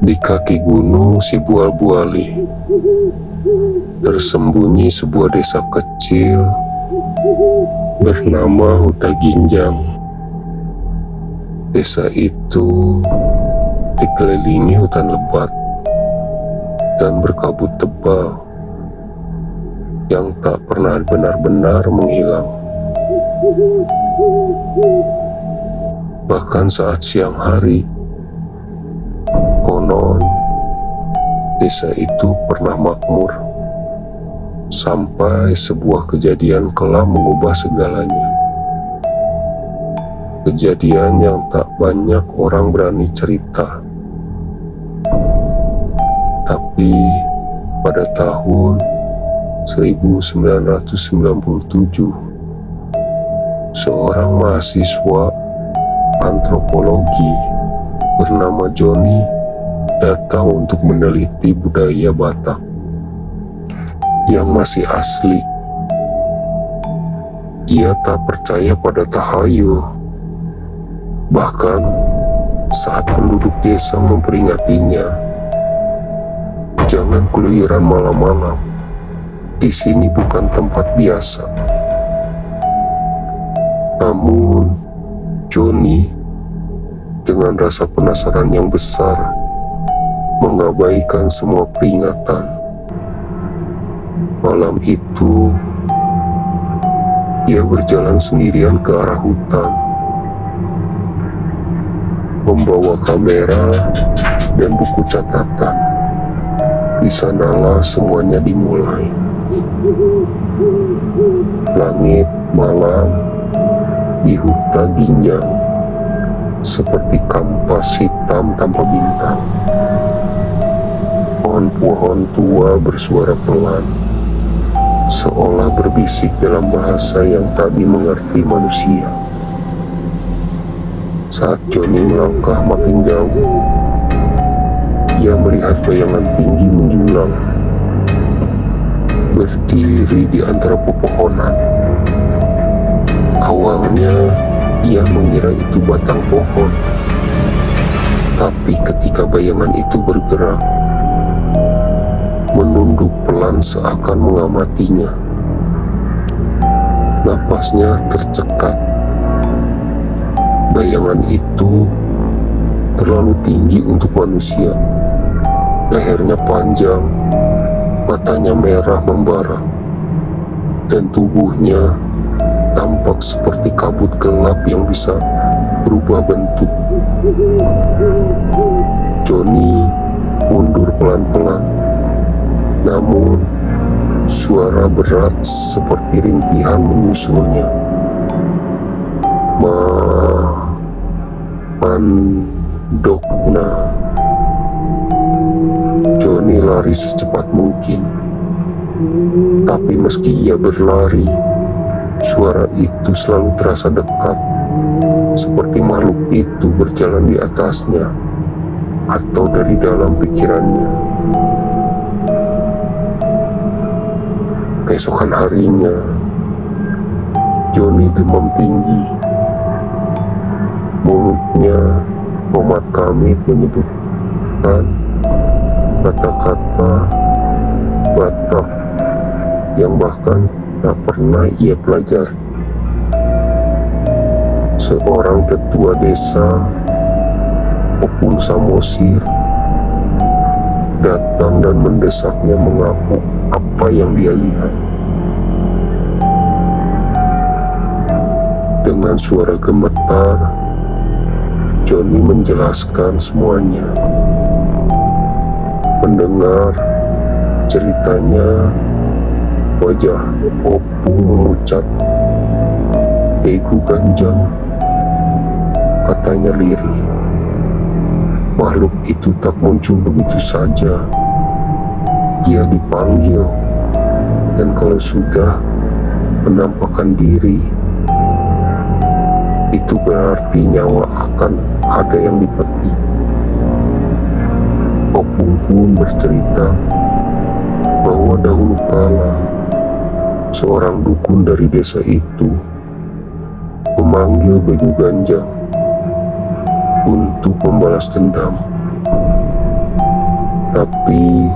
Di kaki gunung Sibual-Buali tersembunyi sebuah desa kecil bernama Huta Ginjang. Desa itu dikelilingi hutan lebat dan berkabut tebal yang tak pernah benar-benar menghilang. Bahkan saat siang hari, konon desa itu pernah makmur sampai sebuah kejadian kelam mengubah segalanya. Kejadian yang tak banyak orang berani cerita. Tapi pada tahun 1997, seorang mahasiswa antropologi bernama Joni datang untuk meneliti budaya Batak yang masih asli. Ia tak percaya pada tahayul. Bahkan saat penduduk desa memperingatinya, jangan keluyuran malam-malam. Di sini bukan tempat biasa. Namun, Joni dengan rasa penasaran yang besar mengabaikan semua peringatan. Malam itu, ia berjalan sendirian ke arah hutan, membawa kamera dan buku catatan. Di sanalah semuanya dimulai. Langit malam di Huta Ginjang seperti kampas hitam tanpa bintang. Pohon-pohon tua bersuara pelan, seolah berbisik dalam bahasa yang tak dimengerti manusia. Saat Joni melangkah makin jauh, ia melihat bayangan tinggi menjulang, berdiri di antara pepohonan. Awalnya, ia mengira itu batang pohon. Tapi ketika bayangan itu bergerak, menunduk pelan seakan mengamatinya, napasnya tercekat. Bayangan itu terlalu tinggi untuk manusia. Lehernya panjang, matanya merah membara, dan tubuhnya tampak seperti kabut gelap yang bisa berubah bentuk. Joni mundur pelan-pelan, namun suara berat seperti rintihan menyusulnya. Mandokna. Joni lari secepat mungkin. Tapi meski ia berlari, suara itu selalu terasa dekat, seperti makhluk itu berjalan di atasnya atau dari dalam pikirannya. Keesokan harinya, Joni demam tinggi. Mulutnya komat kamit menyebutkan kata-kata Batak yang bahkan tak pernah ia pelajari. Seorang tetua desa, Opung Samosir, datang dan mendesaknya mengaku apa yang dia lihat. Dengan suara gemetar, Joni menjelaskan semuanya. Mendengar ceritanya, wajah Opung memucat. "Begu Ganjang," katanya lirih. Makhluk itu tak muncul begitu saja. Ia dipanggil, dan kalau sudah menampakkan diri, itu berarti nyawa akan ada yang dipetik. Opung pun bercerita bahwa dahulu kala seorang dukun dari desa itu memanggil Begu Ganjang untuk membalas dendam. tapi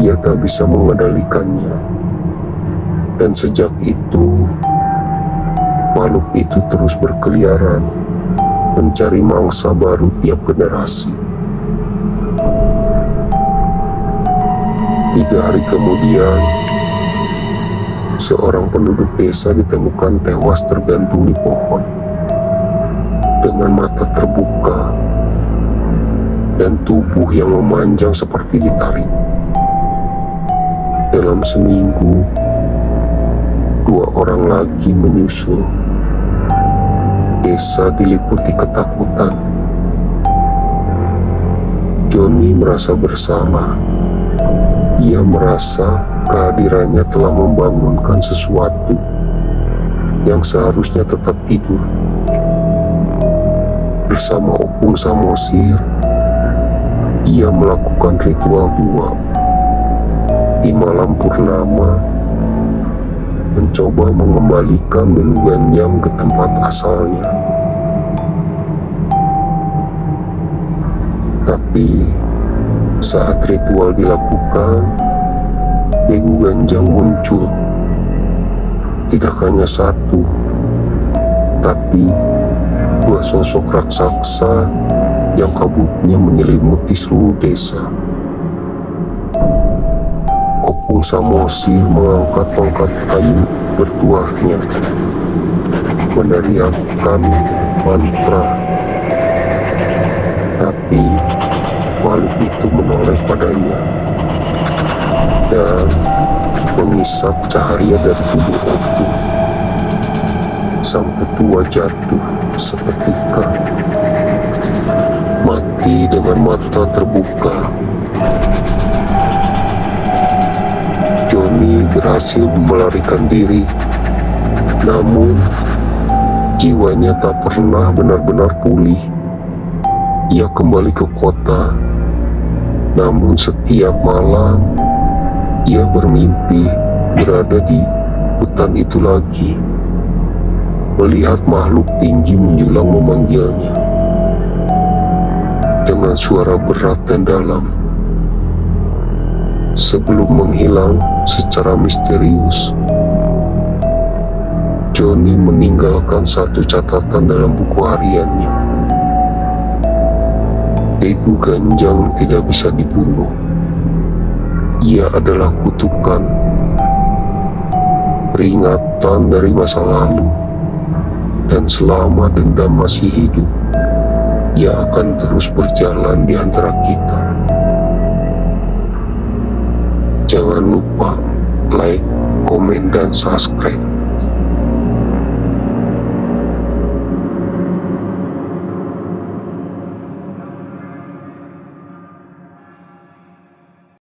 ia tak bisa mengendalikannya. Dan sejak itu, makhluk itu terus berkeliaran, mencari mangsa baru tiap generasi. 3 hari kemudian, seorang penduduk desa ditemukan tewas tergantung di pohon, dengan mata terbuka dan tubuh yang memanjang seperti ditarik. Dalam seminggu, 2 orang lagi menyusul. Desa diliputi ketakutan. Johnny merasa bersalah. Ia merasa kehadirannya telah membangunkan sesuatu yang seharusnya tetap tidur. Bersama Opung Samosir, ia melakukan ritual 2 di malam purnama, mencoba mengembalikan Beguganjang ke tempat asalnya. Tapi saat ritual dilakukan, Beguganjang muncul. Tidak hanya 1, tapi 2 sosok raksasa yang kabutnya menyelimuti seluruh desa. Opung Samosir mengangkat tongkat kayu bertuahnya, meneriakkan mantra. Tapi makhluk itu menoleh padanya dan mengisap cahaya dari tubuh Opung. Sang tetua jatuh seketika, mati dengan mata terbuka. Johnny berhasil melarikan diri, namun jiwanya tak pernah benar-benar pulih. Ia kembali ke kota, namun setiap malam ia bermimpi berada di hutan itu lagi, melihat makhluk tinggi menjulang memanggilnya dengan suara berat dan dalam. Sebelum menghilang secara misterius, Johnny meninggalkan satu catatan dalam buku hariannya. Beguganjang tidak bisa dibunuh. Ia adalah kutukan, peringatan dari masa lalu, dan selama dendam masih hidup, ia akan terus berjalan di antara kita. Jangan lupa like, komen, dan subscribe.